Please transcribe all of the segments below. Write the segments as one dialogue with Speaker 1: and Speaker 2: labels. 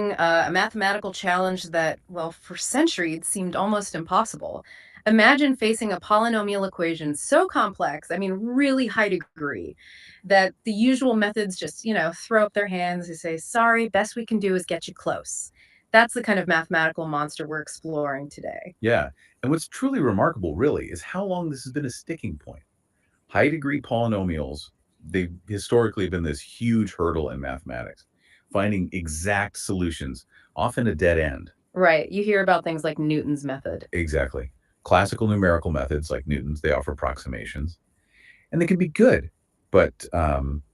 Speaker 1: a mathematical challenge that, well, for centuries seemed almost impossible. Imagine facing a polynomial equation so complex, I mean, really high degree, that the usual methods just, throw up their hands and say, sorry, best we can do is get you close. That's the kind of mathematical monster we're exploring today.
Speaker 2: Yeah. And what's truly remarkable, really, is how long this has been a sticking point. High degree polynomials, they've historically been this huge hurdle in mathematics, finding exact solutions, often a dead end.
Speaker 1: Right. You hear about things like Newton's method.
Speaker 2: Exactly. Classical numerical methods like Newton's, they offer approximations, and they can be good, but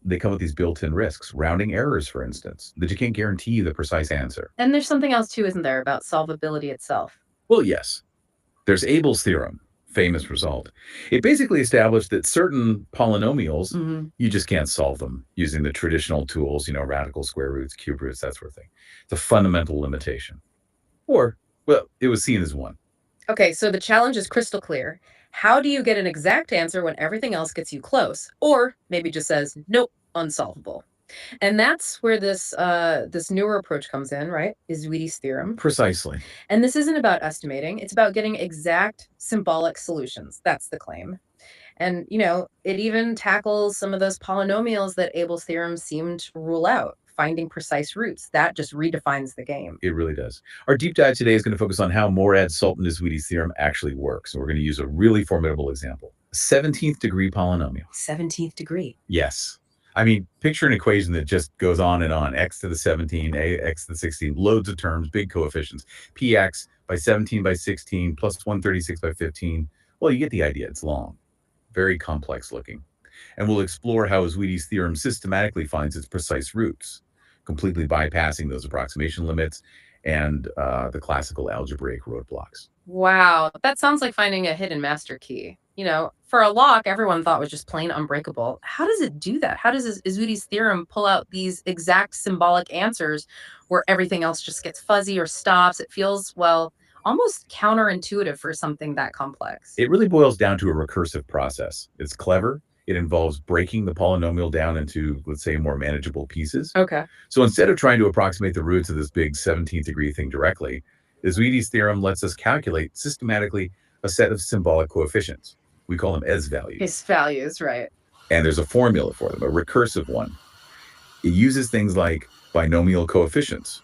Speaker 2: they come with these built-in risks, rounding errors, for instance, that you can't guarantee the precise answer.
Speaker 1: And there's something else too, isn't there, about solvability itself?
Speaker 2: Well, yes, there's Abel's theorem, famous result. It basically established that certain polynomials,
Speaker 1: Hmm.
Speaker 2: you just can't solve them using the traditional tools, radical square roots, cube roots, that sort of thing. It's a fundamental limitation. Or, well, it was seen as one.
Speaker 1: Okay, so the challenge is crystal clear. How do you get an exact answer when everything else gets you close, or maybe just says nope, unsolvable? And that's where this newer approach comes in, right? Ezouidi's theorem.
Speaker 2: Precisely.
Speaker 1: And this isn't about estimating; it's about getting exact symbolic solutions. That's the claim. And it even tackles some of those polynomials that Abel's theorem seemed to rule out. Finding precise roots that just redefines the game.
Speaker 2: It really does. Our deep dive today is going to focus on how Mourad Sultan-Ezouidi's theorem actually works. And we're going to use a really formidable example. A 17th degree polynomial.
Speaker 1: 17th degree.
Speaker 2: Yes. I mean, picture an equation that just goes on and on. X to the 17, x to the 16, loads of terms, big coefficients. Px by 17 by 16 plus 136 by 15. Well, you get the idea. It's long, very complex looking. And we'll explore how Ezouidi's theorem systematically finds its precise roots, completely bypassing those approximation limits and the classical algebraic roadblocks.
Speaker 1: Wow, that sounds like finding a hidden master key. For a lock, everyone thought was just plain unbreakable. How does it do that? How does Ezoudi's theorem pull out these exact symbolic answers where everything else just gets fuzzy or stops? It feels, well, almost counterintuitive for something that complex.
Speaker 2: It really boils down to a recursive process. It's clever. It involves breaking the polynomial down into, let's say, more manageable pieces.
Speaker 1: Okay.
Speaker 2: So instead of trying to approximate the roots of this big 17th degree thing directly, Ezouidi's theorem lets us calculate systematically a set of symbolic coefficients. We call them S values.
Speaker 1: His values, right.
Speaker 2: And there's a formula for them, a recursive one. It uses things like binomial coefficients,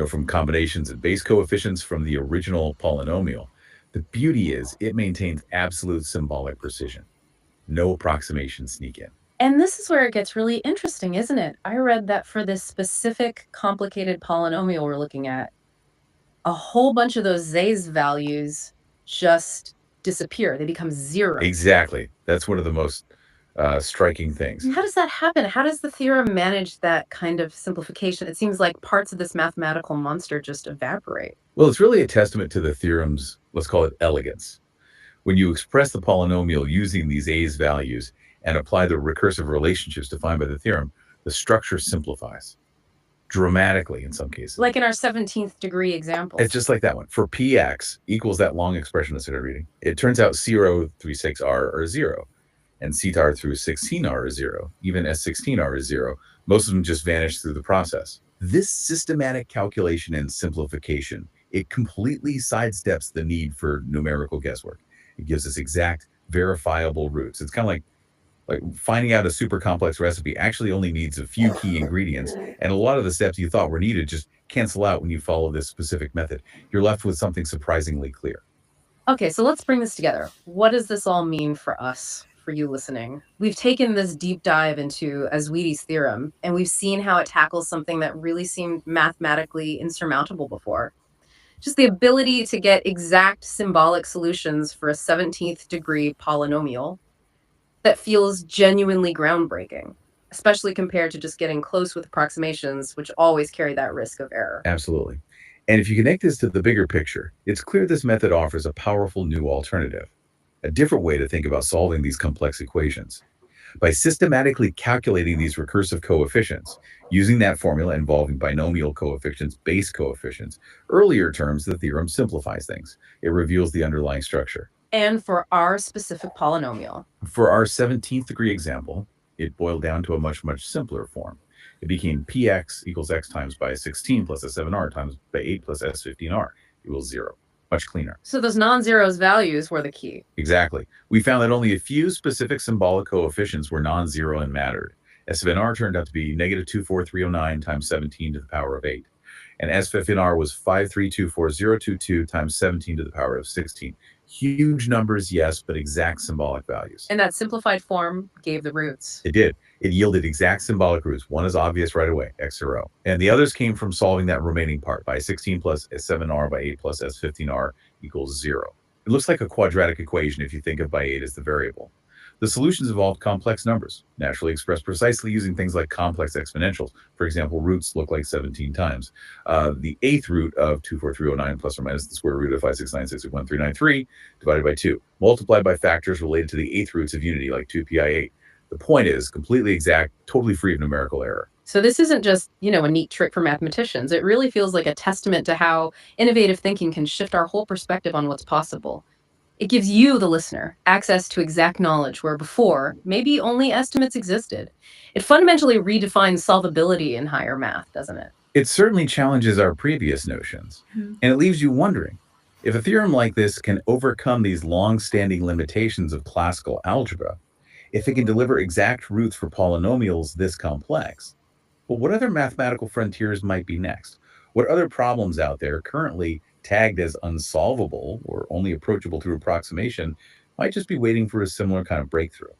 Speaker 2: from combinations and base coefficients from the original polynomial. The beauty is it maintains absolute symbolic precision. No approximations sneak in.
Speaker 1: And this is where it gets really interesting, isn't it? I read that for this specific complicated polynomial we're looking at, a whole bunch of those Z's values just disappear. They become zero.
Speaker 2: Exactly. That's one of the most striking things.
Speaker 1: How does that happen? How does the theorem manage that kind of simplification? It seems like parts of this mathematical monster just evaporate.
Speaker 2: Well, it's really a testament to the theorem's, let's call it elegance. When you express the polynomial using these A's values and apply the recursive relationships defined by the theorem, the structure simplifies dramatically in some cases.
Speaker 1: Like in our 17th degree example.
Speaker 2: It's just like that one. For px equals that long expression I started reading, it turns out 0 through 6r are 0, and cetar through 16r is 0. Even s16r is 0. Most of them just vanish through the process. This systematic calculation and simplification, it completely sidesteps the need for numerical guesswork. It gives us exact, verifiable roots. It's kind of like finding out a super complex recipe actually only needs a few key ingredients, and a lot of the steps you thought were needed just cancel out when you follow this specific method. You're left with something surprisingly clear.
Speaker 1: Okay, so let's bring this together. What does this all mean for us, for you listening? We've taken this deep dive into Ezouidi's theorem, and we've seen how it tackles something that really seemed mathematically insurmountable before. Just the ability to get exact symbolic solutions for a 17th degree polynomial that feels genuinely groundbreaking, especially compared to just getting close with approximations, which always carry that risk of error.
Speaker 2: Absolutely. And if you connect this to the bigger picture, it's clear this method offers a powerful new alternative, a different way to think about solving these complex equations. By systematically calculating these recursive coefficients, using that formula involving binomial coefficients, base coefficients, earlier terms, the theorem simplifies things. It reveals the underlying structure.
Speaker 1: And for our specific polynomial,
Speaker 2: For our 17th degree example, it boiled down to a much, much simpler form. It became px equals x times by 16 plus s7r times by 8 plus s15r equals 0. Much cleaner.
Speaker 1: So those non-zeros values were the key.
Speaker 2: Exactly. We found that only a few specific symbolic coefficients were non-zero and mattered. S7r turned out to be negative 24309 times 17 to the power of 8. And S15R was 5324022 times 17 to the power of 16. Huge numbers, yes, but exact symbolic values.
Speaker 1: And that simplified form gave the roots.
Speaker 2: It did. It yielded exact symbolic roots. One is obvious right away, x or o. And the others came from solving that remaining part by 16 plus S7R by 8 plus S15R equals 0. It looks like a quadratic equation if you think of by 8 as the variable. The solutions involved complex numbers, naturally expressed precisely using things like complex exponentials. For example, roots look like 17 times. The eighth root of 24309 plus or minus the square root of 569611393 divided by 2, multiplied by factors related to the eighth roots of unity, like 2pi8. The point is completely exact, totally free of numerical error.
Speaker 1: So this isn't just, a neat trick for mathematicians. It really feels like a testament to how innovative thinking can shift our whole perspective on what's possible. It gives you, the listener, access to exact knowledge where before, maybe only estimates existed. It fundamentally redefines solvability in higher math, doesn't it?
Speaker 2: It certainly challenges our previous notions, and it leaves you wondering, if a theorem like this can overcome these long-standing limitations of classical algebra, if it can deliver exact roots for polynomials this complex, well, what other mathematical frontiers might be next? What other problems out there currently tagged as unsolvable or only approachable through approximation might just be waiting for a similar kind of breakthrough?